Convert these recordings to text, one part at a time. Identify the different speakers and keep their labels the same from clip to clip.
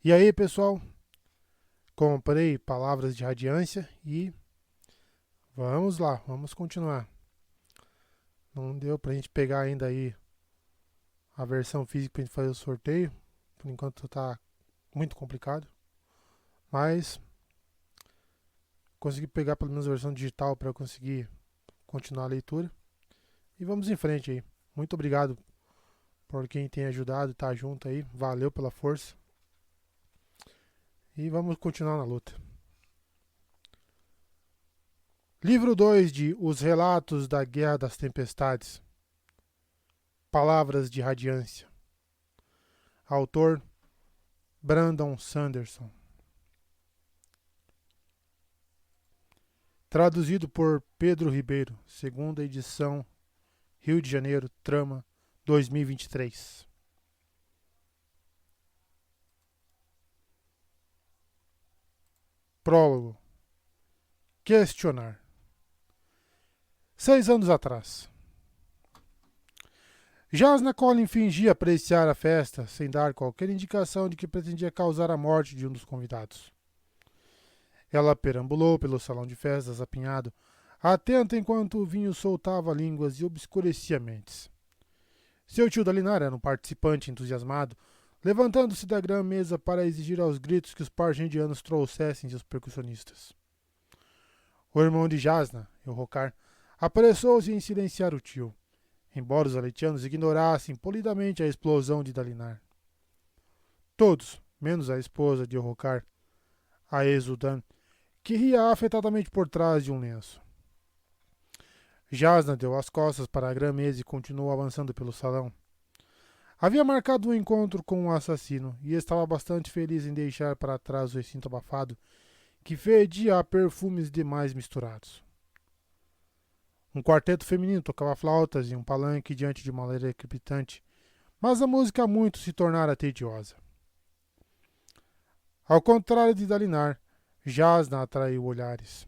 Speaker 1: E aí, pessoal, comprei palavras de radiância e vamos lá, vamos continuar. Não deu pra gente pegar ainda aí a versão física pra gente fazer o sorteio. Por enquanto tá muito complicado, mas consegui pegar pelo menos a versão digital para conseguir continuar a leitura. E vamos em frente aí. Muito obrigado por quem tem ajudado, tá junto aí. Valeu pela força. E vamos continuar na luta. Livro 2 de Os Relatos da Guerra das Tempestades. Palavras de Radiância. Autor Brandon Sanderson. Traduzido por Pedro Ribeiro. Segunda edição, Rio de Janeiro, Trama 2023. Prólogo. Questionar. 6 anos atrás. Jasna Collin fingia apreciar a festa, sem dar qualquer indicação de que pretendia causar a morte de um dos convidados. Ela perambulou pelo salão de festas apinhado, atenta enquanto o vinho soltava línguas e obscurecia mentes. Seu tio Dalinar era um participante entusiasmado, levantando-se da grã-mesa para exigir aos gritos que os pargendianos trouxessem seus percussionistas. O irmão de Jasna, Elrocar, apressou-se em silenciar o tio, embora os aletianos ignorassem polidamente a explosão de Dalinar. Todos, menos a esposa de Elrocar, a Exudan, que ria afetadamente por trás de um lenço. Jasna deu as costas para a grã-mesa e continuou avançando pelo salão. Havia marcado um encontro com o assassino e estava bastante feliz em deixar para trás o recinto abafado que fedia a perfumes demais misturados. Um quarteto feminino tocava flautas em um palanque diante de uma lareira crepitante, mas a música muito se tornara tediosa. Ao contrário de Dalinar, Jasna atraiu olhares.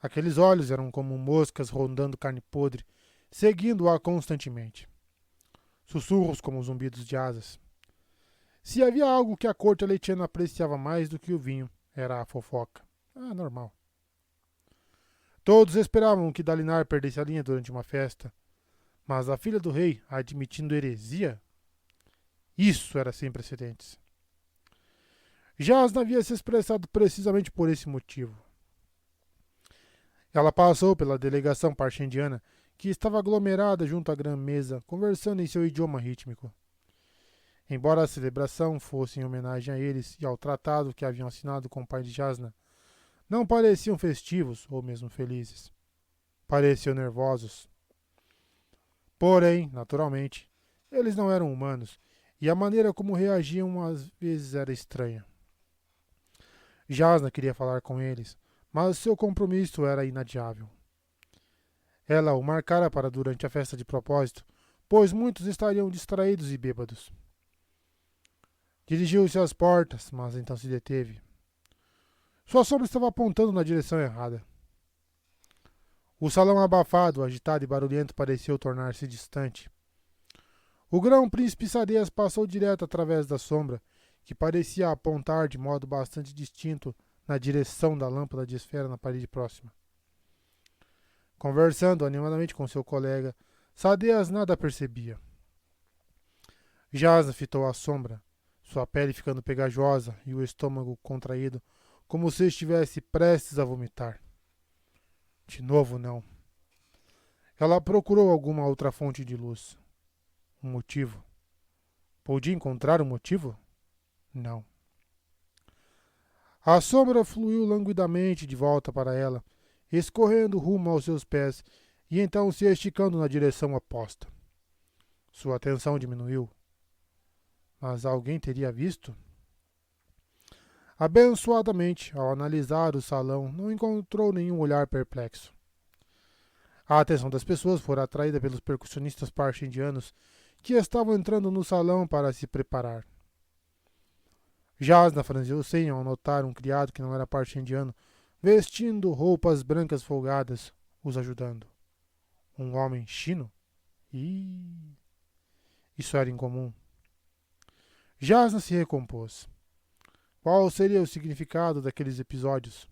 Speaker 1: Aqueles olhos eram como moscas rondando carne podre, seguindo-a constantemente. Sussurros como zumbidos de asas. Se havia algo que a corte aletiana apreciava mais do que o vinho, era a fofoca. Normal. Todos esperavam que Dalinar perdesse a linha durante uma festa, mas a filha do rei admitindo heresia? Isso era sem precedentes. Jasna havia se expressado precisamente por esse motivo. Ela passou pela delegação parchendiana, que estava aglomerada junto à grã-mesa, conversando em seu idioma rítmico. Embora a celebração fosse em homenagem a eles e ao tratado que haviam assinado com o pai de Jasna, não pareciam festivos ou mesmo felizes. Pareciam nervosos. Porém, naturalmente, eles não eram humanos e a maneira como reagiam às vezes era estranha. Jasna queria falar com eles, mas seu compromisso era inadiável. Ela o marcara para durante a festa de propósito, pois muitos estariam distraídos e bêbados. Dirigiu-se às portas, mas então se deteve. Sua sombra estava apontando na direção errada. O salão abafado, agitado e barulhento pareceu tornar-se distante. O grão-príncipe Sadeias passou direto através da sombra, que parecia apontar de modo bastante distinto na direção da lâmpada de esfera na parede próxima. Conversando animadamente com seu colega, Sadeias nada percebia. Jasna fitou a sombra, sua pele ficando pegajosa e o estômago contraído, como se estivesse prestes a vomitar. De novo, não. Ela procurou alguma outra fonte de luz. Um motivo. Podia encontrar um motivo? Não. A sombra fluiu languidamente de volta para ela, escorrendo rumo aos seus pés e então se esticando na direção oposta. Sua atenção diminuiu. Mas alguém teria visto? Abençoadamente, ao analisar o salão, não encontrou nenhum olhar perplexo. A atenção das pessoas fora atraída pelos percussionistas parchendianos que estavam entrando no salão para se preparar. Jasna franziu o senho ao notar um criado que não era parchendiano, vestindo roupas brancas folgadas, os ajudando. Um homem chino? Ih, isso era incomum. Jasna se recompôs. Qual seria o significado daqueles episódios?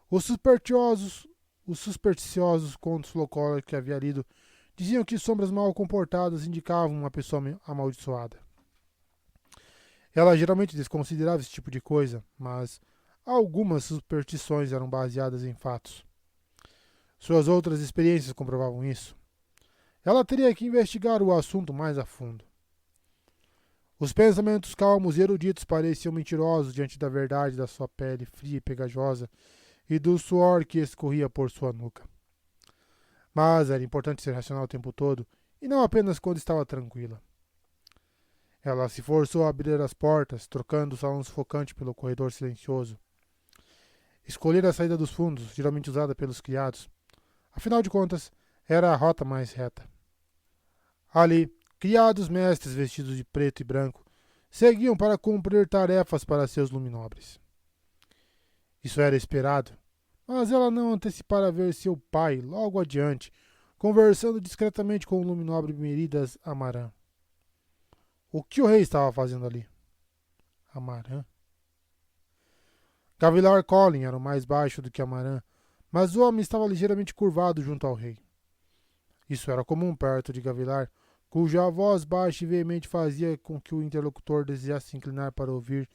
Speaker 1: Os supersticiosos, os supersticiosos contos folclóricos que havia lido diziam que sombras mal comportadas indicavam uma pessoa amaldiçoada. Ela geralmente desconsiderava esse tipo de coisa, mas algumas superstições eram baseadas em fatos. Suas outras experiências comprovavam isso. Ela teria que investigar o assunto mais a fundo. Os pensamentos calmos e eruditos pareciam mentirosos diante da verdade da sua pele fria e pegajosa e do suor que escorria por sua nuca. Mas era importante ser racional o tempo todo, e não apenas quando estava tranquila. Ela se forçou a abrir as portas, trocando o salão sufocante pelo corredor silencioso. Escolher a saída dos fundos, geralmente usada pelos criados. Afinal de contas, era a rota mais reta. Ali, criados mestres vestidos de preto e branco seguiam para cumprir tarefas para seus luminobres. Isso era esperado, mas ela não antecipara ver seu pai logo adiante, conversando discretamente com o luminobre Meridas Amaran. O que o rei estava fazendo ali? Amaran? Gavilar Collin era o mais baixo do que Amaran, mas o homem estava ligeiramente curvado junto ao rei. Isso era comum perto de Gavilar, cuja voz baixa e veemente fazia com que o interlocutor desejasse se inclinar para ouvir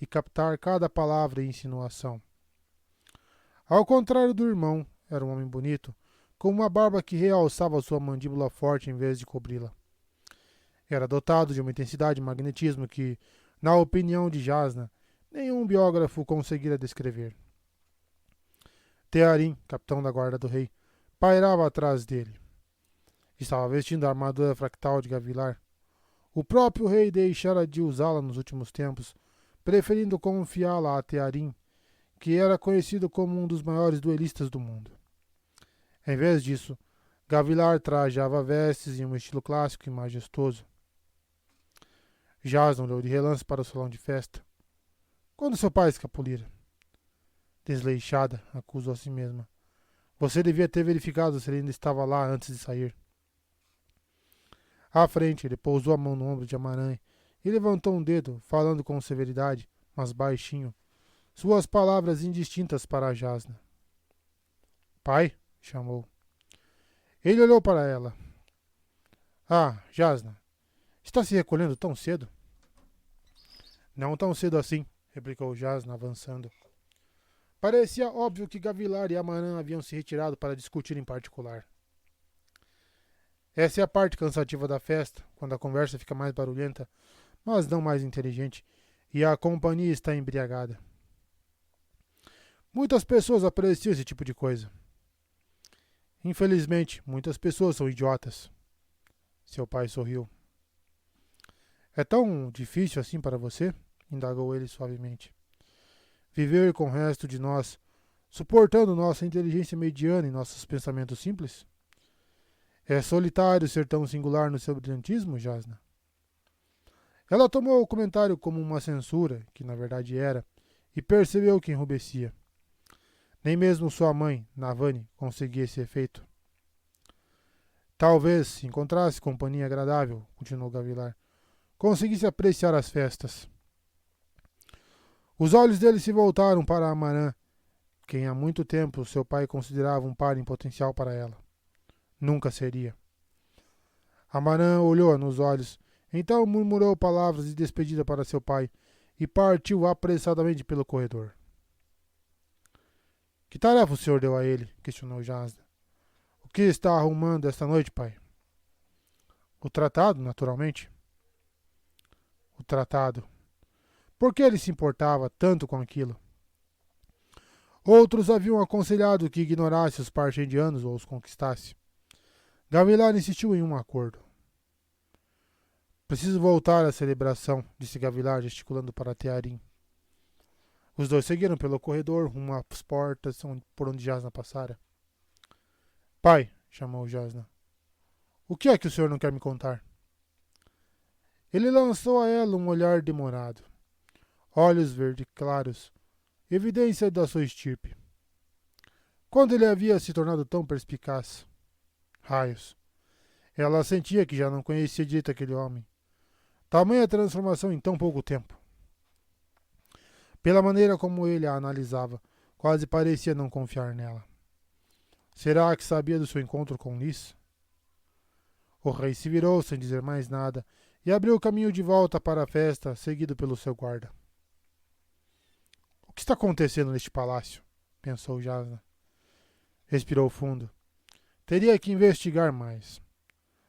Speaker 1: e captar cada palavra e insinuação. Ao contrário do irmão, era um homem bonito, com uma barba que realçava sua mandíbula forte em vez de cobri-la. Era dotado de uma intensidade e magnetismo que, na opinião de Jasna, nenhum biógrafo conseguira descrever. Tearim, capitão da guarda do rei, pairava atrás dele. Estava vestindo a armadura fractal de Gavilar. O próprio rei deixara de usá-la nos últimos tempos, preferindo confiá-la a Tearim, que era conhecido como um dos maiores duelistas do mundo. Em vez disso, Gavilar trajava vestes em um estilo clássico e majestoso. Jasna olhou de relance para o salão de festa. Quando seu pai escapulira? Desleixada, acusou a si mesma. Você devia ter verificado se ele ainda estava lá antes de sair. À frente, ele pousou a mão no ombro de Amaran e levantou um dedo, falando com severidade, mas baixinho, suas palavras indistintas para Jasna. Pai, chamou. Ele olhou para ela. Ah, Jasna, está se recolhendo tão cedo? Não tão cedo assim, replicou Jasna, avançando. Parecia óbvio que Gavilar e Amaran haviam se retirado para discutir em particular. Essa é a parte cansativa da festa, quando a conversa fica mais barulhenta, mas não mais inteligente, e a companhia está embriagada. Muitas pessoas apreciam esse tipo de coisa. Infelizmente, muitas pessoas são idiotas. Seu pai sorriu. É tão difícil assim para você? Indagou ele suavemente. Viver com o resto de nós, suportando nossa inteligência mediana e nossos pensamentos simples? É solitário ser tão singular no seu brilhantismo, Jasna? Ela tomou o comentário como uma censura, que na verdade era, e percebeu que enrubescia. Nem mesmo sua mãe, Navani, conseguia esse efeito. Talvez, se encontrasse companhia agradável, continuou Gavilar, conseguisse apreciar as festas. Os olhos dele se voltaram para Amaran, quem há muito tempo seu pai considerava um par em potencial para ela. Nunca seria. Amaran olhou-a nos olhos, então murmurou palavras de despedida para seu pai e partiu apressadamente pelo corredor. Que tarefa o senhor deu a ele? Questionou Jasna. O que está arrumando esta noite, pai? O tratado, naturalmente. O tratado. Por que ele se importava tanto com aquilo? Outros haviam aconselhado que ignorasse os parchendianos ou os conquistasse. Gavilar insistiu em um acordo. Preciso voltar à celebração, disse Gavilar, gesticulando para Tearim. Os dois seguiram pelo corredor, rumo às portas por onde Jasna passara. Pai, chamou Jasna. O que é que o senhor não quer me contar? Ele lançou a ela um olhar demorado. Olhos verde claros, evidência da sua estirpe. Quando ele havia se tornado tão perspicaz? Raios. Ela sentia que já não conhecia direito aquele homem. Tamanha transformação em tão pouco tempo. Pela maneira como ele a analisava, quase parecia não confiar nela. Será que sabia do seu encontro com Liz? O rei se virou sem dizer mais nada e abriu o caminho de volta para a festa, seguido pelo seu guarda. O que está acontecendo neste palácio? Pensou Jasna. Respirou fundo. Teria que investigar mais.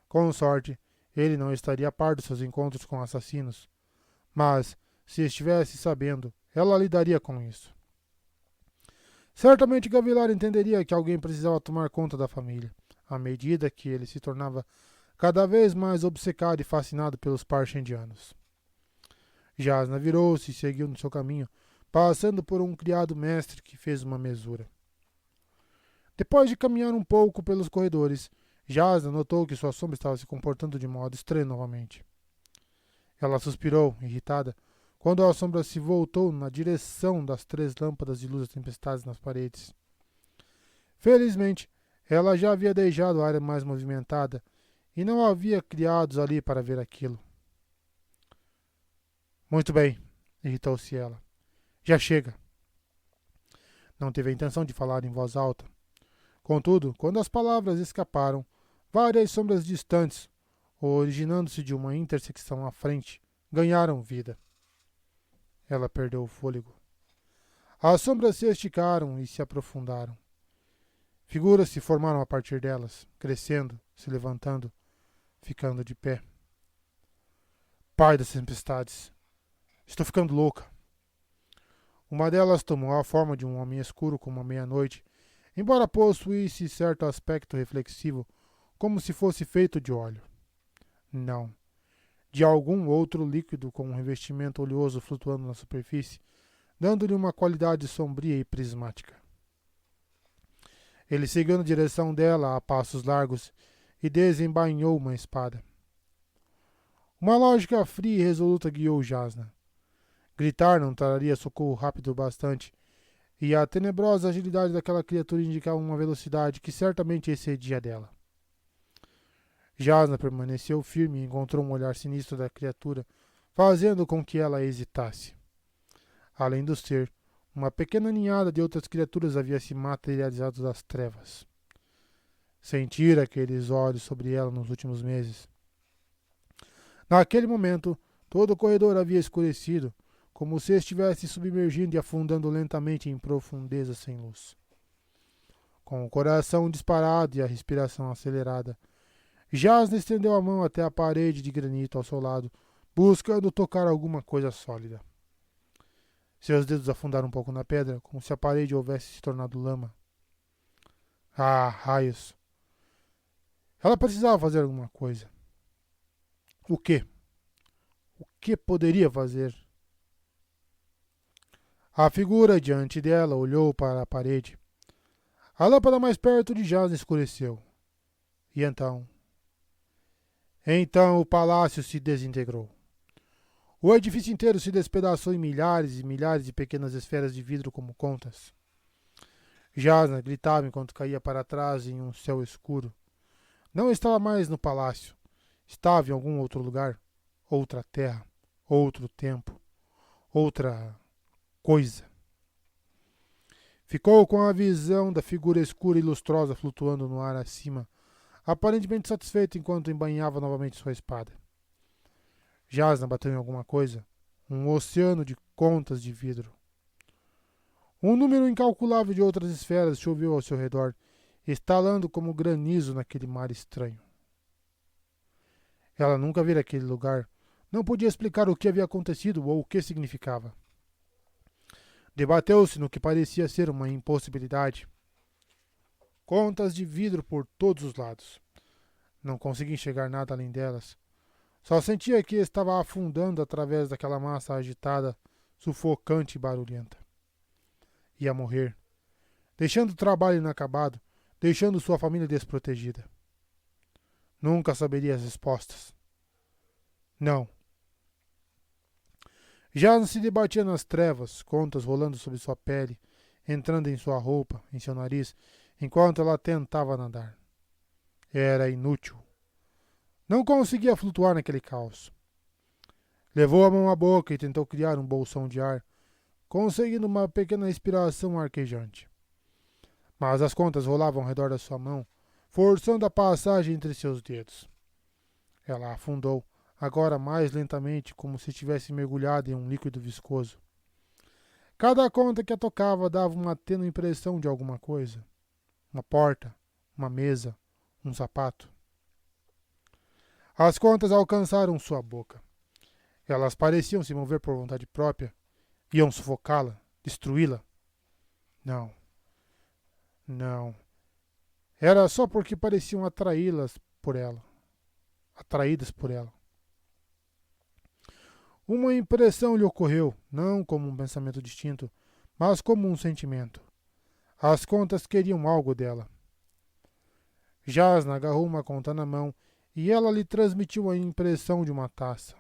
Speaker 1: Com sorte, ele não estaria a par dos seus encontros com assassinos. Mas, se estivesse sabendo, ela lidaria com isso. Certamente Gavilar entenderia que alguém precisava tomar conta da família, à medida que ele se tornava cada vez mais obcecado e fascinado pelos Parchendianos. Jasna virou-se e seguiu no seu caminho, passando por um criado mestre que fez uma mesura. Depois de caminhar um pouco pelos corredores, Jasna notou que sua sombra estava se comportando de modo estranho novamente. Ela suspirou, irritada, quando a sombra se voltou na direção das 3 lâmpadas de luz tempestades nas paredes. Felizmente, ela já havia deixado a área mais movimentada e não havia criados ali para ver aquilo. Muito bem, irritou-se ela. Já chega. Não teve a intenção de falar em voz alta. Contudo, quando as palavras escaparam, várias sombras distantes, originando-se de uma intersecção à frente, ganharam vida. Ela perdeu o fôlego. As sombras se esticaram e se aprofundaram. Figuras se formaram a partir delas, crescendo, se levantando, ficando de pé. Pai das tempestades, estou ficando louca. Uma delas tomou a forma de um homem escuro como a meia-noite, embora possuísse certo aspecto reflexivo, como se fosse feito de óleo. Não, de algum outro líquido com um revestimento oleoso flutuando na superfície, dando-lhe uma qualidade sombria e prismática. Ele seguiu na direção dela a passos largos e desembainhou uma espada. Uma lógica fria e resoluta guiou Jasna. Gritar não traria socorro rápido bastante, e a tenebrosa agilidade daquela criatura indicava uma velocidade que certamente excedia dela. Jasna permaneceu firme e encontrou um olhar sinistro da criatura, fazendo com que ela hesitasse. Além do ser, uma pequena ninhada de outras criaturas havia se materializado das trevas. Sentira aqueles olhos sobre ela nos últimos meses. Naquele momento, todo o corredor havia escurecido, como se estivesse submergindo e afundando lentamente em profundezas sem luz. Com o coração disparado e a respiração acelerada, Jasna estendeu a mão até a parede de granito ao seu lado, buscando tocar alguma coisa sólida. Seus dedos afundaram um pouco na pedra, como se a parede houvesse se tornado lama. Ah, raios! Ela precisava fazer alguma coisa. O quê? O que poderia fazer? A figura diante dela olhou para a parede. A lâmpada mais perto de Jasna escureceu. E então o palácio se desintegrou. O edifício inteiro se despedaçou em milhares e milhares de pequenas esferas de vidro como contas. Jasna gritava enquanto caía para trás em um céu escuro. Não estava mais no palácio. Estava em algum outro lugar, outra terra, outro tempo, outra coisa. Ficou com a visão da figura escura e lustrosa flutuando no ar acima, aparentemente satisfeito enquanto embainhava novamente sua espada. Jasna bateu em alguma coisa, um oceano de contas de vidro. Um número incalculável de outras esferas choveu ao seu redor, estalando como granizo naquele mar estranho. Ela nunca vira aquele lugar, não podia explicar o que havia acontecido ou o que significava. Debateu-se no que parecia ser uma impossibilidade. Contas de vidro por todos os lados. Não conseguia enxergar nada além delas. Só sentia que estava afundando através daquela massa agitada, sufocante e barulhenta. Ia morrer, deixando o trabalho inacabado, deixando sua família desprotegida. Nunca saberia as respostas. Não. Já se debatia nas trevas, contas rolando sobre sua pele, entrando em sua roupa, em seu nariz, enquanto ela tentava nadar. Era inútil. Não conseguia flutuar naquele caos. Levou a mão à boca e tentou criar um bolsão de ar, conseguindo uma pequena respiração arquejante. Mas as contas rolavam ao redor da sua mão, forçando a passagem entre seus dedos. Ela afundou, agora mais lentamente, como se tivesse mergulhado em um líquido viscoso. Cada conta que a tocava dava uma tênue impressão de alguma coisa. Uma porta, uma mesa, um sapato. As contas alcançaram sua boca. Elas pareciam se mover por vontade própria. Iam sufocá-la, destruí-la. Não. Não. Era só porque pareciam atraí-las por ela. Atraídas por ela. Uma impressão lhe ocorreu, não como um pensamento distinto, mas como um sentimento. As contas queriam algo dela. Jasna agarrou uma conta na mão e ela lhe transmitiu a impressão de uma taça.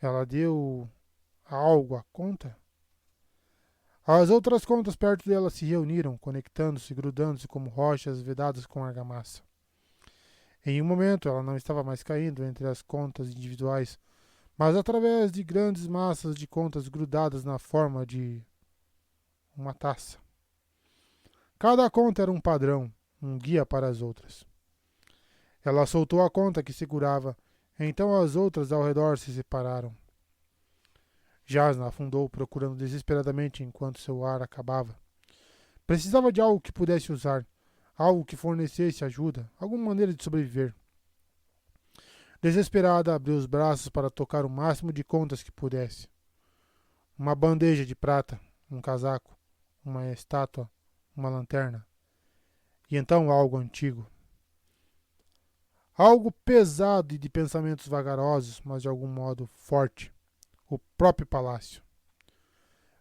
Speaker 1: Ela deu algo à conta? As outras contas perto dela se reuniram, conectando-se, grudando-se como rochas vedadas com argamassa. Em um momento ela não estava mais caindo entre as contas individuais, mas através de grandes massas de contas grudadas na forma de uma taça. Cada conta era um padrão, um guia para as outras. Ela soltou a conta que segurava, então as outras ao redor se separaram. Jasna afundou, procurando desesperadamente enquanto seu ar acabava. Precisava de algo que pudesse usar, algo que fornecesse ajuda, alguma maneira de sobreviver. Desesperada, abriu os braços para tocar o máximo de contas que pudesse. Uma bandeja de prata, um casaco, uma estátua, uma lanterna. E então algo antigo. Algo pesado e de pensamentos vagarosos, mas de algum modo forte. O próprio palácio.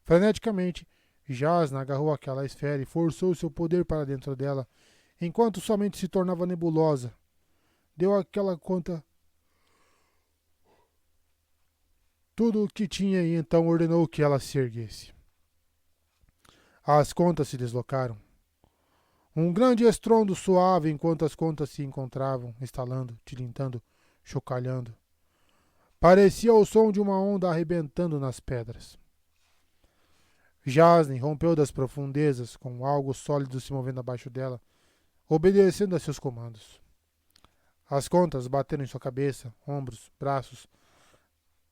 Speaker 1: Freneticamente, Jasna agarrou aquela esfera e forçou seu poder para dentro dela, enquanto sua mente se tornava nebulosa. Deu àquela conta tudo o que tinha e então ordenou que ela se erguesse. As contas se deslocaram. Um grande estrondo soava enquanto as contas se encontravam, estalando, tilintando, chocalhando. Parecia o som de uma onda arrebentando nas pedras. Jasne rompeu das profundezas, com algo sólido se movendo abaixo dela, obedecendo a seus comandos. As contas bateram em sua cabeça, ombros, braços,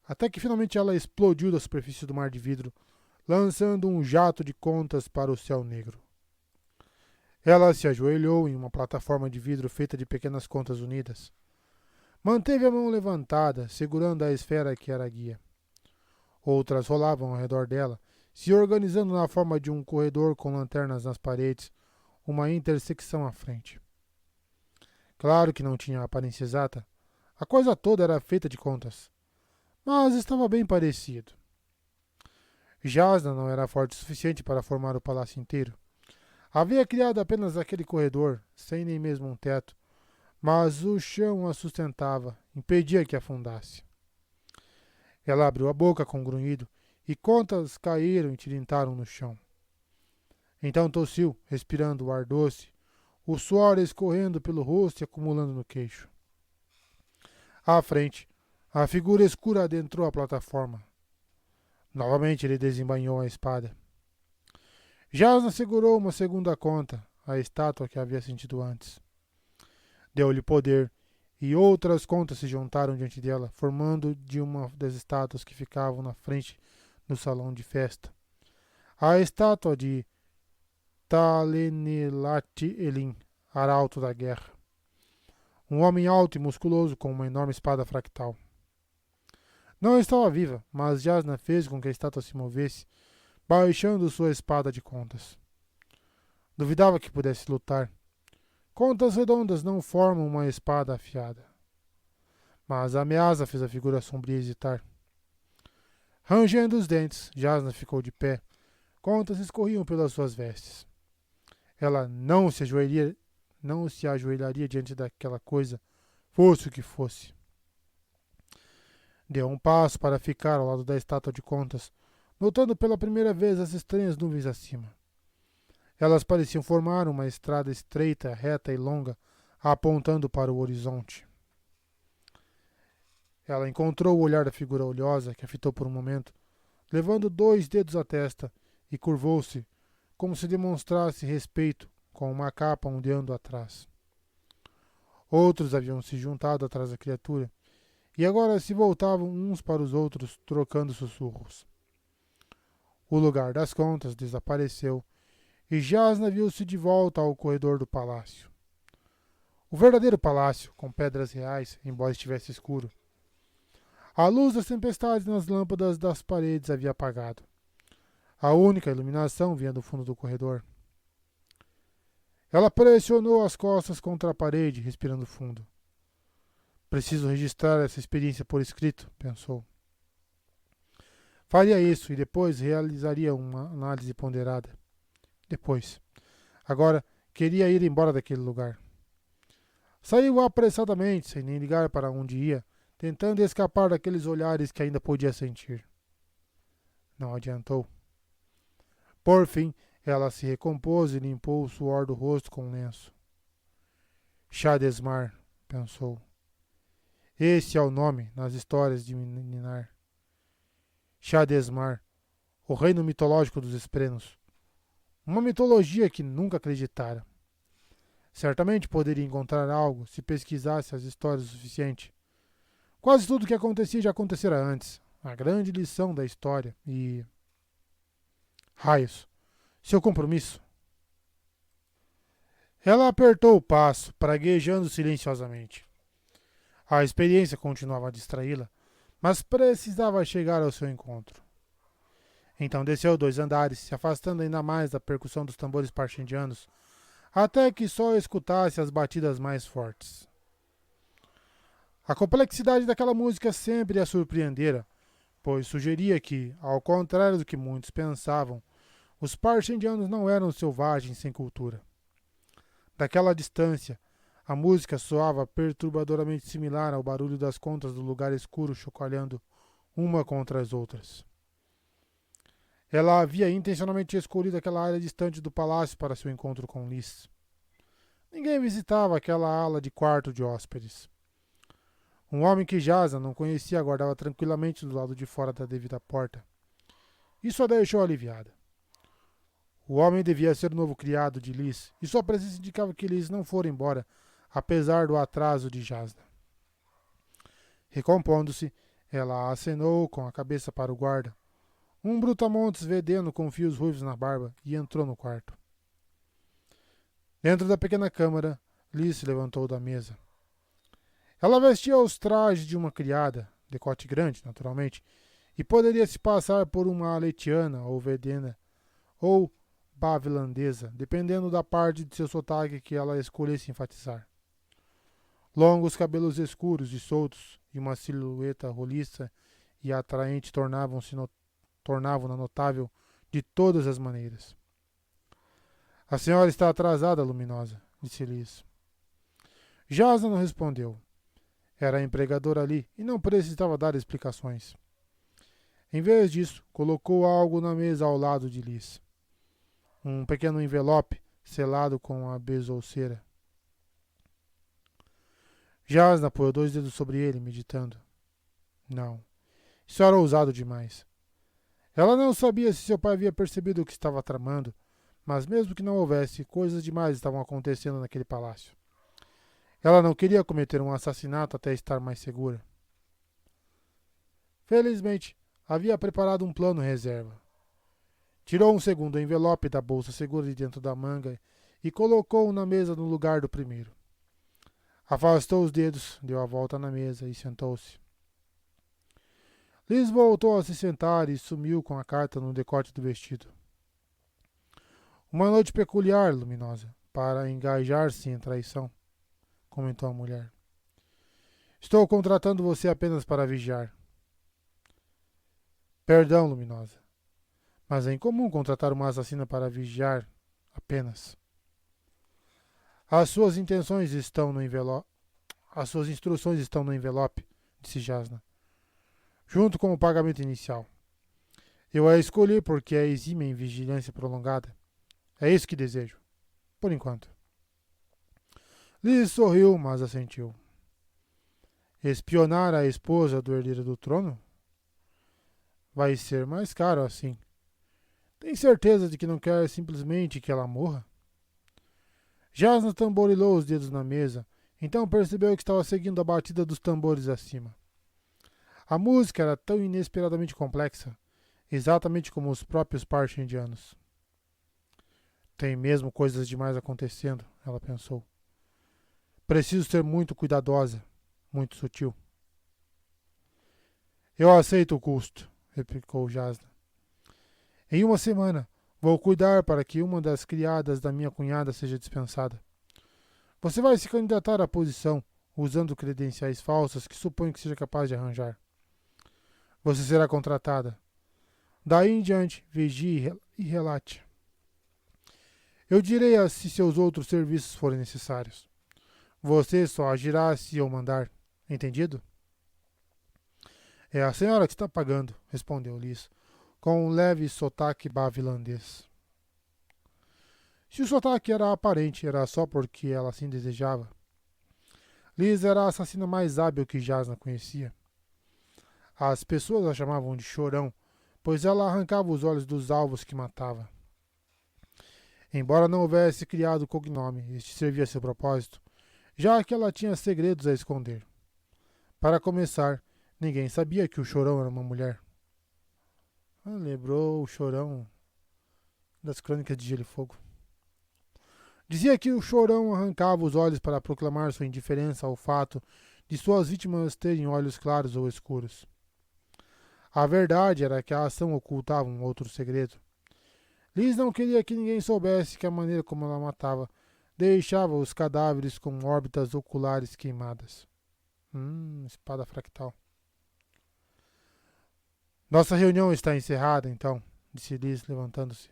Speaker 1: até que finalmente ela explodiu da superfície do mar de vidro, lançando um jato de contas para o céu negro. Ela se ajoelhou em uma plataforma de vidro feita de pequenas contas unidas. Manteve a mão levantada, segurando a esfera que era a guia. Outras rolavam ao redor dela, se organizando na forma de um corredor com lanternas nas paredes, uma intersecção à frente. Claro que não tinha aparência exata. A coisa toda era feita de contas. Mas estava bem parecido. Jasna não era forte o suficiente para formar o palácio inteiro. Havia criado apenas aquele corredor, sem nem mesmo um teto, mas o chão a sustentava, impedia que afundasse. Ela abriu a boca com um grunhido e contas caíram e tilintaram no chão. Então tossiu, respirando o ar doce, o suor escorrendo pelo rosto e acumulando no queixo. À frente, a figura escura adentrou a plataforma. Novamente ele desembainhou a espada. Jasna segurou uma segunda conta, a estátua que havia sentido antes. Deu-lhe poder, e outras contas se juntaram diante dela, formando de uma das estátuas que ficavam na frente do salão de festa. A estátua de Talenelati Elin, arauto da guerra. Um homem alto e musculoso com uma enorme espada fractal. Não estava viva, mas Jasna fez com que a estátua se movesse, baixando sua espada de contas. Duvidava que pudesse lutar. Contas redondas não formam uma espada afiada. Mas a ameaça fez a figura sombria hesitar. Rangendo os dentes, Jasna ficou de pé. Contas escorriam pelas suas vestes. Ela não se ajoelharia diante daquela coisa, fosse o que fosse. Deu um passo para ficar ao lado da estátua de contas, notando pela primeira vez as estranhas nuvens acima. Elas pareciam formar uma estrada estreita, reta e longa, apontando para o horizonte. Ela encontrou o olhar da figura olhosa, que a fitou por um momento, levando 2 dedos à testa, e curvou-se, como se demonstrasse respeito, com uma capa ondeando atrás. Outros haviam se juntado atrás da criatura, e agora se voltavam uns para os outros, trocando sussurros. O lugar das contas desapareceu, e Jasna viu-se de volta ao corredor do palácio. O verdadeiro palácio, com pedras reais, embora estivesse escuro. A luz das tempestades nas lâmpadas das paredes havia apagado. A única iluminação vinha do fundo do corredor. Ela pressionou as costas contra a parede, respirando fundo. Preciso registrar essa experiência por escrito, pensou. Faria isso e depois realizaria uma análise ponderada. Depois. Agora, queria ir embora daquele lugar. Saiu apressadamente, sem nem ligar para onde ia, tentando escapar daqueles olhares que ainda podia sentir. Não adiantou. Por fim, ela se recompôs e limpou o suor do rosto com um lenço. Shadesmar, pensou. Esse é o nome nas histórias de Ninar. Shadesmar, o reino mitológico dos Esprenos. Uma mitologia que nunca acreditara. Certamente poderia encontrar algo se pesquisasse as histórias o suficiente. Quase tudo o que acontecia já acontecera antes. A grande lição da história e... Raios! Seu compromisso. Ela apertou o passo, praguejando silenciosamente. A experiência continuava a distraí-la, mas precisava chegar ao seu encontro. Então desceu 2 andares, se afastando ainda mais da percussão dos tambores parchendianos, até que só escutasse as batidas mais fortes. A complexidade daquela música sempre a surpreendera, pois sugeria que, ao contrário do que muitos pensavam, os parchendianos não eram selvagens sem cultura. Daquela distância, a música soava perturbadoramente similar ao barulho das contas do lugar escuro chocalhando uma contra as outras. Ela havia intencionalmente escolhido aquela área distante do palácio para seu encontro com Liz. Ninguém visitava aquela ala de quarto de hóspedes. Um homem que Jasna não conhecia aguardava tranquilamente do lado de fora da devida porta. Isso a deixou aliviada. O homem devia ser o novo criado de Liz, e sua presença indicava que Liz não fora embora, apesar do atraso de Jasna. Recompondo-se, ela acenou com a cabeça para o guarda, um brutamontes vedeno com fios ruivos na barba, e entrou no quarto. Dentro da pequena câmara, Liz se levantou da mesa. Ela vestia os trajes de uma criada, decote grande, naturalmente, e poderia se passar por uma aletiana ou vedena, ou bavilandesa, dependendo da parte de seu sotaque que ela escolhesse enfatizar. Longos cabelos escuros e soltos e uma silhueta roliça e atraente tornavam-na notável de todas as maneiras. A senhora está atrasada, Luminosa, disse Liz. Jasna não respondeu. Era a empregadora ali e não precisava dar explicações. Em vez disso, colocou algo na mesa ao lado de Liz. Um pequeno envelope selado com a besolceira. Jasna apoiou 2 dedos sobre ele, meditando. Não, isso era ousado demais. Ela não sabia se seu pai havia percebido o que estava tramando, mas mesmo que não houvesse, coisas demais estavam acontecendo naquele palácio. Ela não queria cometer um assassinato até estar mais segura. Felizmente, havia preparado um plano reserva. Tirou um segundo envelope da bolsa segura de dentro da manga e colocou-o na mesa no lugar do primeiro. Afastou os dedos, deu a volta na mesa e sentou-se. Liz voltou a se sentar e sumiu com a carta no decote do vestido. Uma noite peculiar, Luminosa, para engajar-se em traição, comentou a mulher. Estou contratando você apenas para vigiar. Perdão, Luminosa, mas é incomum contratar uma assassina para vigiar apenas. As suas intenções estão no envelope. As suas instruções estão no envelope, disse Jasna, junto com o pagamento inicial. Eu a escolhi porque é exímia em vigilância prolongada. É isso que desejo, por enquanto. Liz sorriu, mas assentiu. Espionar a esposa do herdeiro do trono? Vai ser mais caro assim. Tem certeza de que não quer simplesmente que ela morra? Jasna tamborilou os dedos na mesa, então percebeu que estava seguindo a batida dos tambores acima. A música era tão inesperadamente complexa, exatamente como os próprios parche-indianos. Tem mesmo coisas demais acontecendo, ela pensou. Preciso ser muito cuidadosa, muito sutil. Eu aceito o custo, replicou Jasna. Em uma semana, vou cuidar para que uma das criadas da minha cunhada seja dispensada. Você vai se candidatar à posição usando credenciais falsas que suponho que seja capaz de arranjar. Você será contratada. Daí em diante, vigie e relate. Eu direi se seus outros serviços forem necessários. Você só agirá se eu mandar. Entendido? É a senhora que está pagando, respondeu Liz, com um leve sotaque bavilandês. Se o sotaque era aparente, era só porque ela assim desejava. Liz era a assassina mais hábil que Jasna conhecia. As pessoas a chamavam de chorão, pois ela arrancava os olhos dos alvos que matava. Embora não houvesse criado o cognome, este servia a seu propósito, já que ela tinha segredos a esconder. Para começar, ninguém sabia que o chorão era uma mulher. Lembrou o chorão das crônicas de Gelo e Fogo. Dizia que o chorão arrancava os olhos para proclamar sua indiferença ao fato de suas vítimas terem olhos claros ou escuros. A verdade era que a ação ocultava um outro segredo. Liz não queria que ninguém soubesse que a maneira como ela matava deixava os cadáveres com órbitas oculares queimadas. Espada fractal. Nossa reunião está encerrada, então, disse Liz, levantando-se.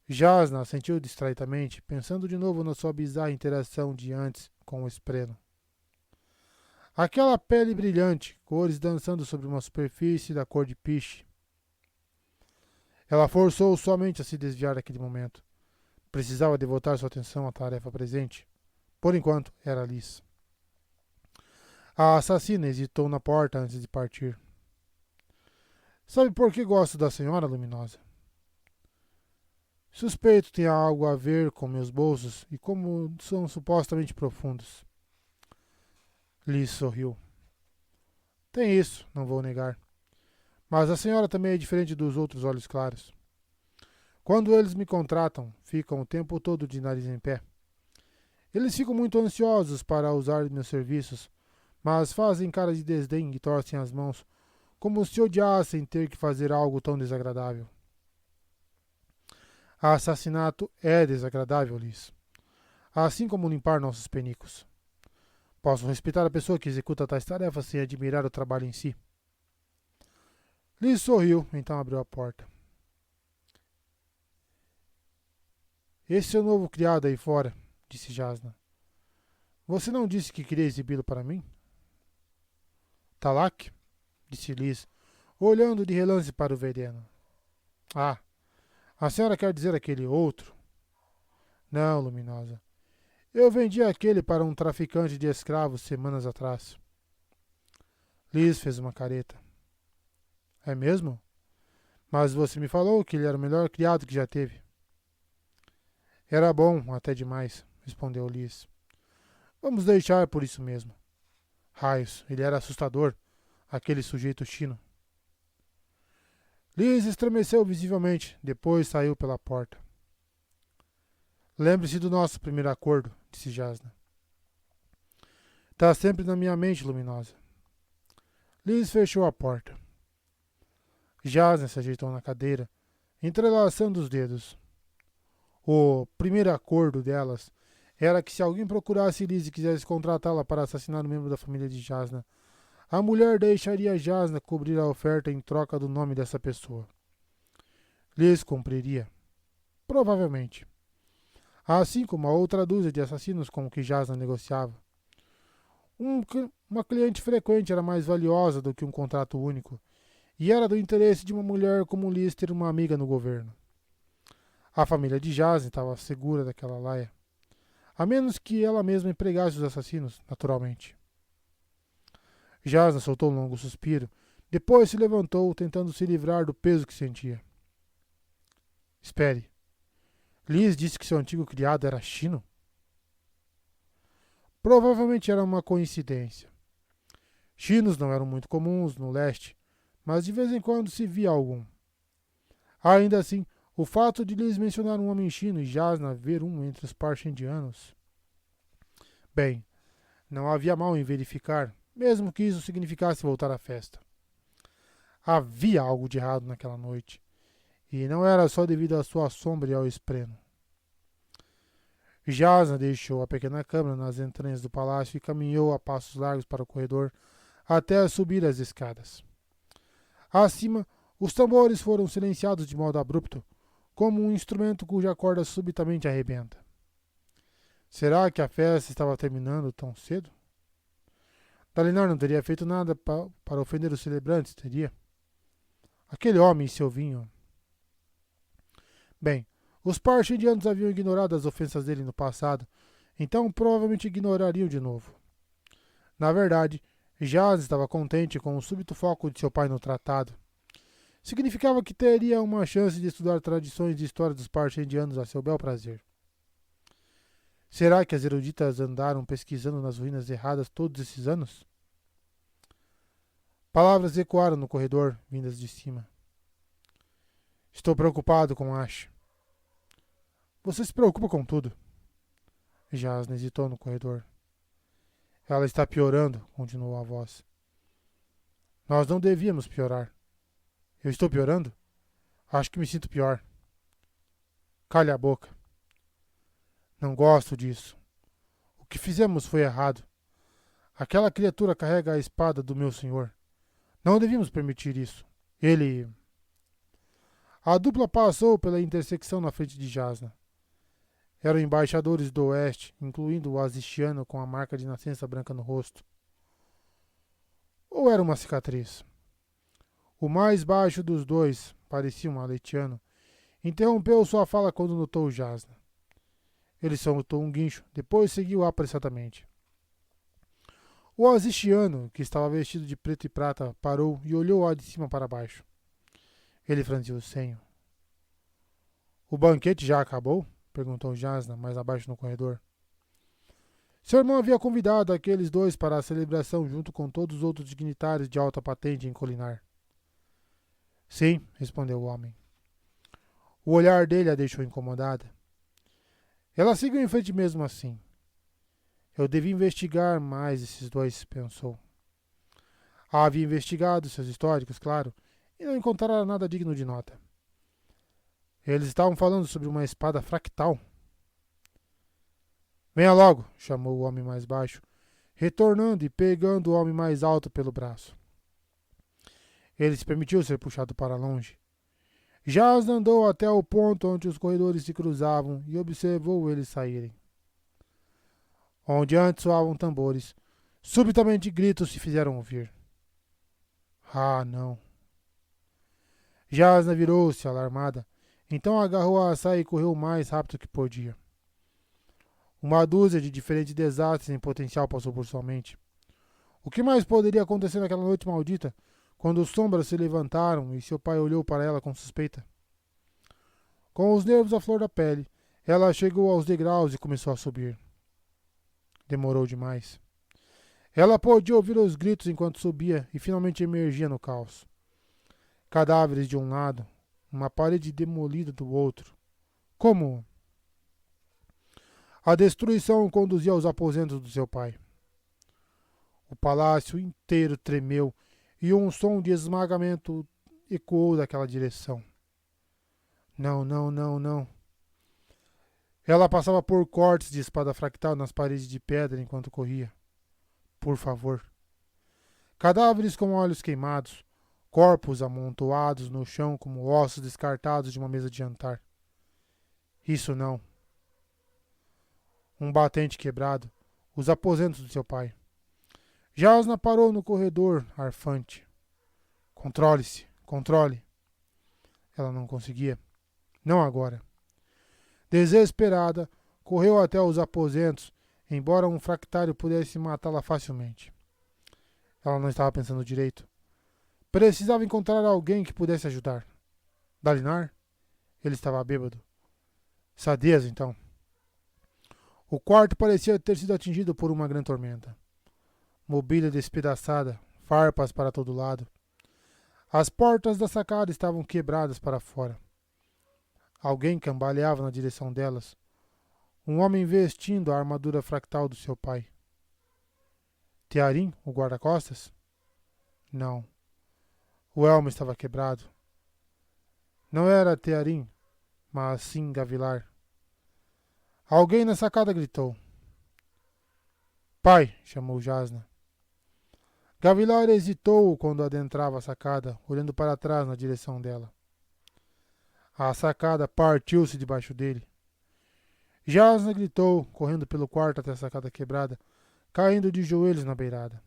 Speaker 1: Jasna assentiu distraidamente, pensando de novo na sua bizarra interação de antes com o espreno. Aquela pele brilhante, cores dançando sobre uma superfície da cor de piche. Ela forçou sua mente a se desviar daquele momento. Precisava devotar sua atenção à tarefa presente. Por enquanto, era Liz. A assassina hesitou na porta antes de partir. Sabe por que gosto da senhora, Luminosa? Suspeito tem algo a ver com meus bolsos e como são supostamente profundos. Liz sorriu. Tem isso, não vou negar. Mas a senhora também é diferente dos outros olhos claros. Quando eles me contratam, ficam o tempo todo de nariz em pé. Eles ficam muito ansiosos para usar meus serviços, mas fazem cara de desdém e torcem as mãos, como se odiassem ter que fazer algo tão desagradável. Assassinato é desagradável, Liz. Assim como limpar nossos penicos. Posso respeitar a pessoa que executa tais tarefas sem admirar o trabalho em si. Liz sorriu, então abriu a porta. Esse é o novo criado aí fora, disse Jasna. Você não disse que queria exibi-lo para mim? Talak? Disse Liz, olhando de relance para o veneno. Ah, a senhora quer dizer aquele outro? Não, Luminosa. Eu vendi aquele para um traficante de escravos semanas atrás. Liz fez uma careta. É mesmo? Mas você me falou que ele era o melhor criado que já teve. Era bom, até demais, respondeu Liz. Vamos deixar por isso mesmo. Raios, ele era assustador, aquele sujeito chino. Liz estremeceu visivelmente, depois saiu pela porta. Lembre-se do nosso primeiro acordo, disse Jasna. Está sempre na minha mente, Luminosa. Liz fechou a porta. Jasna se ajeitou na cadeira, entrelaçando os dedos. O primeiro acordo delas era que se alguém procurasse Liz e quisesse contratá-la para assassinar um membro da família de Jasna, a mulher deixaria Jasna cobrir a oferta em troca do nome dessa pessoa. Liz cumpriria. Provavelmente. Assim como a outra dúzia de assassinos com que Jasna negociava. Uma cliente frequente era mais valiosa do que um contrato único, e era do interesse de uma mulher como Liz ter uma amiga no governo. A família de Jasna estava segura daquela laia, a menos que ela mesma empregasse os assassinos, naturalmente. Jasna soltou um longo suspiro, Depois se levantou, tentando se livrar do peso que sentia. Espere. Liz disse que seu antigo criado era Chino? Provavelmente era uma coincidência. Chinos não eram muito comuns no leste, mas de vez em quando se via algum. Ainda assim, o fato de Liz mencionar um homem chino e Jasna ver um entre os parchendianos... Bem, não havia mal em verificar, mesmo que isso significasse voltar à festa. Havia algo de errado naquela noite, e não era só devido à sua sombra e ao espremo. Jasna deixou a pequena câmara nas entranhas do palácio e caminhou a passos largos para o corredor até subir as escadas. Acima, os tambores foram silenciados de modo abrupto, como um instrumento cuja corda subitamente arrebenta. Será que a festa estava terminando tão cedo? Dalinar não teria feito nada para ofender os celebrantes, teria? Aquele homem e seu vinho. Bem, os parchendianos haviam ignorado as ofensas dele no passado, então provavelmente ignorariam de novo. Na verdade, Jaz estava contente com o súbito foco de seu pai no tratado. Significava que teria uma chance de estudar tradições e história dos parchendianos a seu bel prazer. Será que as eruditas andaram pesquisando nas ruínas erradas todos esses anos? Palavras ecoaram no corredor, vindas de cima. Estou preocupado com Ash. Você se preocupa com tudo. Jasna hesitou no corredor. Ela está piorando, continuou a voz. Nós não devíamos piorar. Eu estou piorando? Acho que me sinto pior. Calhe a boca. Não gosto disso. O que fizemos foi errado. Aquela criatura carrega a espada do meu senhor. Não devíamos permitir isso. Ele... A dupla passou pela intersecção na frente de Jasna. Eram embaixadores do oeste, incluindo o azistiano com a marca de nascença branca no rosto. Ou era uma cicatriz? O mais baixo dos dois, parecia um aletiano, interrompeu sua fala quando notou Jasna. Ele soltou um guincho, depois seguiu apressadamente. O azistiano, que estava vestido de preto e prata, parou e olhou-a de cima para baixo. Ele franziu o senho. O banquete já acabou? Perguntou Jasna, mais abaixo no corredor. Seu irmão havia convidado aqueles dois para a celebração junto com todos os outros dignitários de alta patente em Colinar. Sim, respondeu o homem. O olhar dele a deixou incomodada. Ela seguiu em frente mesmo assim. Eu devia investigar mais esses dois, pensou. Havia investigado seus históricos, claro, e não encontrara nada digno de nota. Eles estavam falando sobre uma espada fractal. Venha logo, chamou o homem mais baixo, retornando e pegando o homem mais alto pelo braço. Ele se permitiu ser puxado para longe. Jaz andou até o ponto onde os corredores se cruzavam e observou eles saírem. Onde antes soavam tambores, subitamente gritos se fizeram ouvir. Ah, não. Jasna virou-se, alarmada. Então agarrou a saia e correu o mais rápido que podia. Uma dúzia de diferentes desastres em potencial passou por sua mente. O que mais poderia acontecer naquela noite maldita, quando as sombras se levantaram e seu pai olhou para ela com suspeita? Com os nervos à flor da pele, ela chegou aos degraus e começou a subir. Demorou demais. Ela pôde ouvir os gritos enquanto subia e finalmente emergia no caos. Cadáveres de um lado, uma parede demolida do outro. Como? A destruição o conduzia aos aposentos do seu pai. O palácio inteiro tremeu e um som de esmagamento ecoou daquela direção. Não, não, não, não. Ela passava por cortes de espada fractal nas paredes de pedra enquanto corria. Por favor. Cadáveres com olhos queimados, corpos amontoados no chão como ossos descartados de uma mesa de jantar. Isso não. Um batente quebrado, os aposentos do seu pai. Jasna parou no corredor, arfante. Controle-se, controle. Ela não conseguia. Não agora. Desesperada, correu até os aposentos, embora um fractário pudesse matá-la facilmente. Ela não estava pensando direito. Precisava encontrar alguém que pudesse ajudar. Dalinar? Ele estava bêbado. Sadeza, então. O quarto parecia ter sido atingido por uma grande tormenta. Mobília despedaçada, farpas para todo lado. As portas da sacada estavam quebradas para fora. Alguém cambaleava na direção delas. Um homem vestindo a armadura fractal do seu pai. Tearim, o guarda-costas? Não. O elmo estava quebrado. Não era Tearim, mas sim Gavilar. Alguém na sacada gritou. Pai, chamou Jasna. Gavilar hesitou quando adentrava a sacada, olhando para trás na direção dela. A sacada partiu-se debaixo dele. Jasna gritou, correndo pelo quarto até a sacada quebrada, caindo de joelhos na beirada.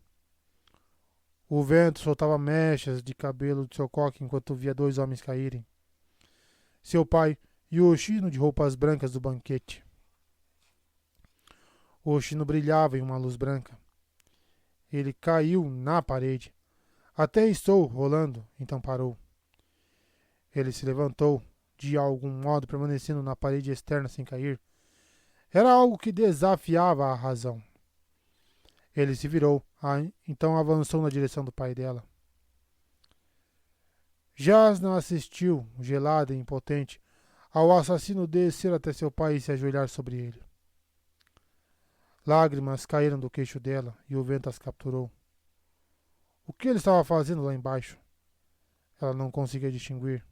Speaker 1: O vento soltava mechas de cabelo de seu coque enquanto via dois homens caírem. Seu pai e o Oshino de roupas brancas do banquete. O Oshino brilhava em uma luz branca. Ele caiu na parede. Até estou rolando, então parou. Ele se levantou, de algum modo permanecendo na parede externa sem cair. Era algo que desafiava a razão. Ele se virou, então avançou na direção do pai dela. Jasna assistiu, gelada e impotente, ao assassino descer até seu pai e se ajoelhar sobre ele. Lágrimas caíram do queixo dela e o vento as capturou. O que ele estava fazendo lá embaixo? Ela não conseguia distinguir.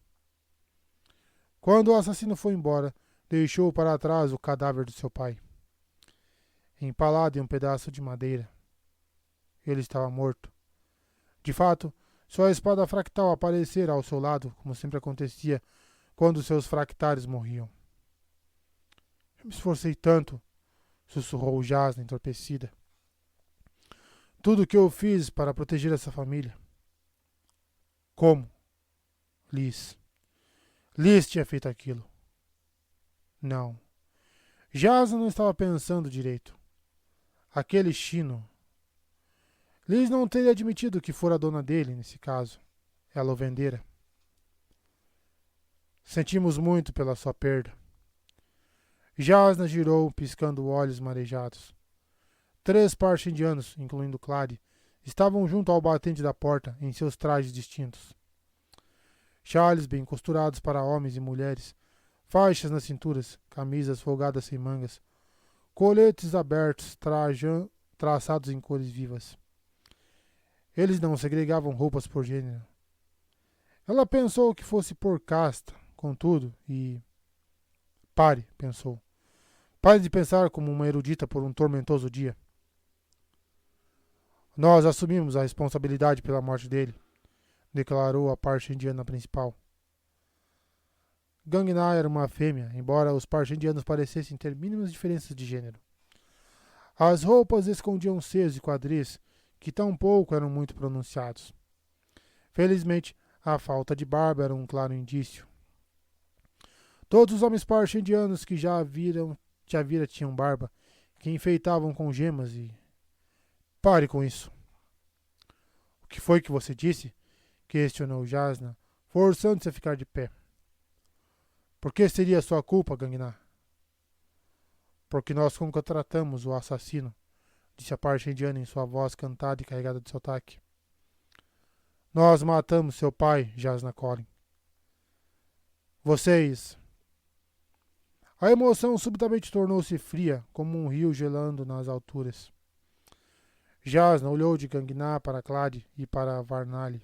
Speaker 1: Quando o assassino foi embora, deixou para trás o cadáver de seu pai, empalado em um pedaço de madeira. Ele estava morto. De fato, sua espada fractal aparecera ao seu lado, como sempre acontecia quando seus fractares morriam. Eu me esforcei tanto, sussurrou Jasna, entorpecida. Tudo o que eu fiz para proteger essa família. Como? Liz. Liz tinha feito aquilo. Não. Jasna não estava pensando direito. Aquele chino. Liz não teria admitido que fora a dona dele, nesse caso. Ela o vendera. Sentimos muito pela sua perda. Jasna girou, piscando olhos marejados. 3 parche-indianos, incluindo Clary, estavam junto ao batente da porta, em seus trajes distintos. Chales bem costurados para homens e mulheres, faixas nas cinturas, camisas folgadas sem mangas, coletes abertos, traçados em cores vivas. Eles não segregavam roupas por gênero. Ela pensou que fosse por casta, contudo, e... Pare, pensou. Pare de pensar como uma erudita por um tormentoso dia. Nós assumimos a responsabilidade pela morte dele, declarou a parte indiana principal. Gangna era uma fêmea, embora os parche-indianos parecessem ter mínimas diferenças de gênero. As roupas escondiam seios e quadris, que tampouco eram muito pronunciados. Felizmente, a falta de barba era um claro indício. Todos os homens parche-indianos que já vira tinham barba, que enfeitavam com gemas e... Pare com isso. O que foi que você disse? Questionou Jasna, forçando-se a ficar de pé. Por que seria sua culpa, Gangna? Porque nós contratamos o assassino, disse a parte indiana em sua voz cantada e carregada de sotaque. Nós matamos seu pai, Jasna Collin. Vocês... A emoção subitamente tornou-se fria, como um rio gelando nas alturas. Jasna olhou de Gangna para Clary e para Varnali,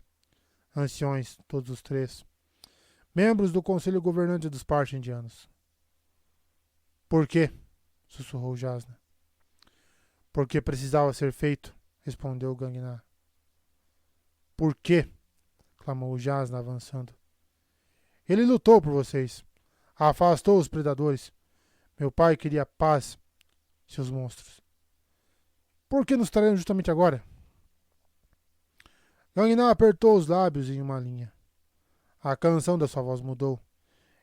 Speaker 1: anciões, todos os 3, membros do Conselho Governante dos Parche-indianos. Por quê? Sussurrou Jasna. Porque precisava ser feito, respondeu Gangna. Por quê? Clamou Jasna, avançando. Ele lutou por vocês. Afastou os predadores. Meu pai queria paz, seus monstros. Por que nos traíram justamente agora? Gangna apertou os lábios em uma linha. A canção da sua voz mudou.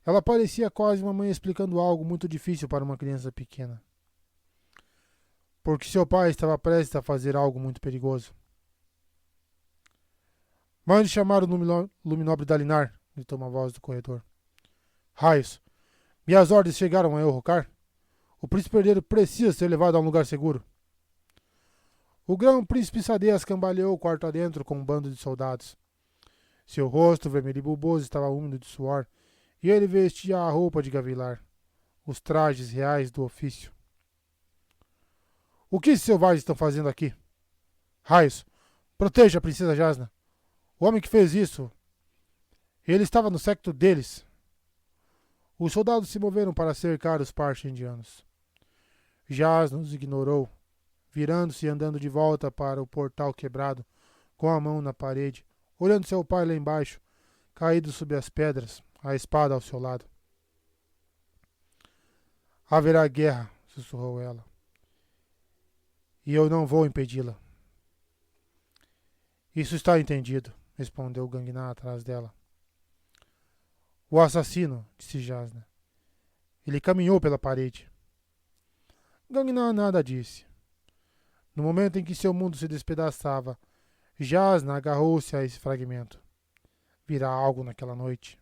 Speaker 1: Ela parecia quase uma mãe explicando algo muito difícil para uma criança pequena. Porque seu pai estava prestes a fazer algo muito perigoso. Mande chamar o luminobre Dalinar, gritou uma voz do corredor. Raios! Minhas ordens chegaram a Elrocar? O príncipe herdeiro precisa ser levado a um lugar seguro. O grão-príncipe Sadeas cambaleou o quarto adentro com um bando de soldados. Seu rosto, vermelho e bulboso, estava úmido de suor, e ele vestia a roupa de gavilar, os trajes reais do ofício. O que esses selvagens estão fazendo aqui? Raios! Proteja a princesa Jasna. O homem que fez isso, ele estava no séquito deles. Os soldados se moveram para cercar os parche indianos. Jasna os ignorou, virando-se e andando de volta para o portal quebrado, com a mão na parede, olhando seu pai lá embaixo, caído sob as pedras, a espada ao seu lado. Haverá guerra, sussurrou ela. E eu não vou impedi-la. Isso está entendido, respondeu Gangná atrás dela. O assassino, disse Jasna. Ele caminhou pela parede. Gangná nada disse. No momento em que seu mundo se despedaçava, Jasna agarrou-se a esse fragmento. Virá algo naquela noite.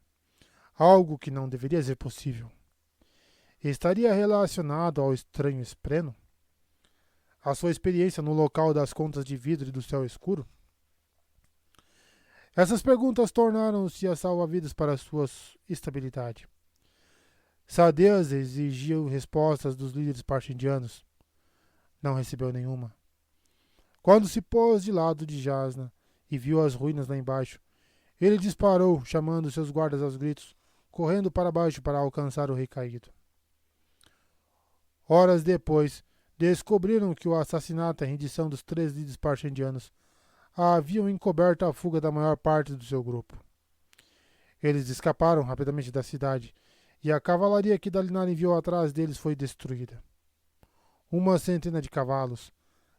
Speaker 1: Algo que não deveria ser possível. Estaria relacionado ao estranho espreno? A sua experiência no local das contas de vidro e do céu escuro? Essas perguntas tornaram-se as salva-vidas para sua estabilidade. Sadeas exigiu respostas dos líderes parche-indianos. Não recebeu nenhuma. Quando se pôs de lado de Jasna e viu as ruínas lá embaixo, ele disparou, chamando seus guardas aos gritos, correndo para baixo para alcançar o rei caído. Horas depois, descobriram que o assassinato e a rendição dos 3 líderes parche-indianos haviam encoberto a fuga da maior parte do seu grupo. Eles escaparam rapidamente da cidade, e a cavalaria que Dalinar enviou atrás deles foi destruída. 100 de cavalos,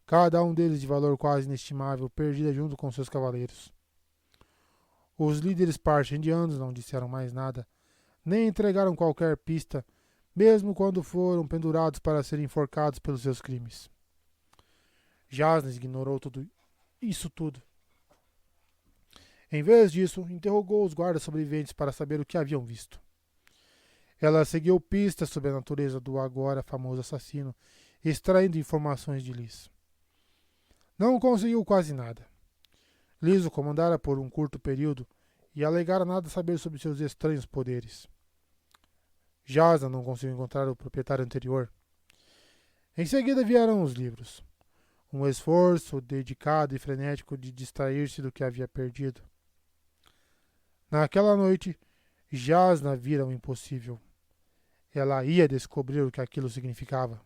Speaker 1: cada um deles de valor quase inestimável, perdida junto com seus cavaleiros. Os líderes parche-indianos não disseram mais nada, nem entregaram qualquer pista, mesmo quando foram pendurados para serem enforcados pelos seus crimes. Jasna ignorou tudo. Em vez disso, interrogou os guardas sobreviventes para saber o que haviam visto. Ela seguiu pistas sobre a natureza do agora famoso assassino, extraindo informações de Liz. Não conseguiu quase nada. Liz o comandara por um curto período e alegara nada saber sobre seus estranhos poderes. Jasna não conseguiu encontrar o proprietário anterior. Em seguida vieram os livros. Um esforço dedicado e frenético de distrair-se do que havia perdido. Naquela noite, Jasna vira o impossível. Ela ia descobrir o que aquilo significava.